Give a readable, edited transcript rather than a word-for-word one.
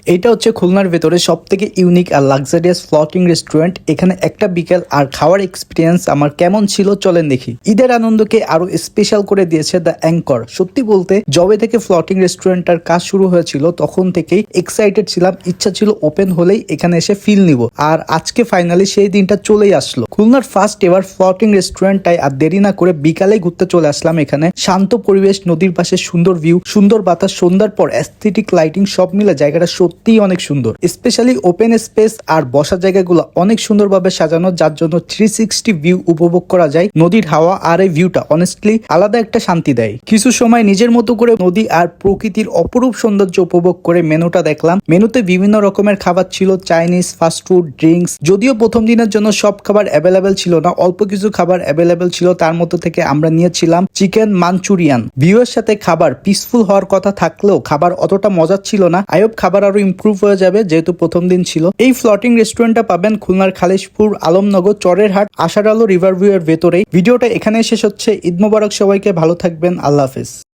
এটা হচ্ছে খুলনার ভেতরে সব থেকে ইউনিক আর লাক্সারিয়াস ফ্লোটিং রেস্টুরেন্ট। এখানে একটা বিকেল আর খাওয়ার এক্সপিরিয়েন্স আমার কেমন ছিল চলেন দেখি। ঈদের আনন্দকে আরো স্পেশাল করে দিয়েছে দ্য অ্যাঙ্কর। সত্যি বলতে যবে থেকে ফ্লোটিং রেস্টুরেন্টটার কাজ শুরু হয়েছিল তখন থেকেই এক্সাইটেড ছিলাম, ইচ্ছা ছিল ওপেন হলেই এখানে এসে ফিল নিব। আর আজকে ফাইনালি সেই দিনটা চলেই আসলো। খুলনার ফার্স্ট এভার ফ্লোটিং রেস্টুরেন্টটাই আর দেরি না করে বিকালে ঘুরতে চলে আসলাম এখানে। শান্ত পরিবেশ, নদীর পাশে সুন্দর ভিউ, সুন্দর বাতাস, সন্ধ্যার পর অ্যাস্থেটিক লাইটিং সব মিলে জায়গাটা সত্যিই অনেক সুন্দর। স্পেশালি ওপেন স্পেস আর বসার জায়গাগুলো অনেক সুন্দরভাবে সাজানো, যার জন্য 360 ভিউ উপভোগ করা যায়। নদীর হাওয়া আর এই ভিউটা অনেস্টলি আলাদা একটা শান্তি দেয়। কিছু সময় নিজের মতো করে নদী আর প্রকৃতির অপরূপ সৌন্দর্য উপভোগ করে মেনুটা দেখলাম। মেনুতে বিভিন্ন রকমের খাবার ছিল, চাইনিজ, ফাস্টফুড, ড্রিঙ্কস। যদিও প্রথম দিনের জন্য সব খাবার অ্যাভেলেবেল ছিল না, অল্প কিছু খাবার অ্যাভেলেবেল ছিল। তার মধ্যে থেকে আমরা নিয়েছিলাম চিকেন মাঞ্চুরিয়ান। ভিউয়ের সাথে খাবার পিসফুল হওয়ার কথা থাকলেও খাবার অতটা মজার ছিল না। আইব খাবার আরো ইমপ্রুভ হয়ে যাবে যেহেতু প্রথম দিন ছিল। এই ফ্লোটিং রেস্টুরেন্টটা পাবেন খুলনার খালিশপুর আলমনগর চরেরহাট আশার আলো রিভার ভিউ এর ভেতরেই। ভিডিওটা এখানে শেষ হচ্ছে। ঈদ মোবারক সবাইকে, ভালো থাকবেন, আল্লাহ হাফেজ।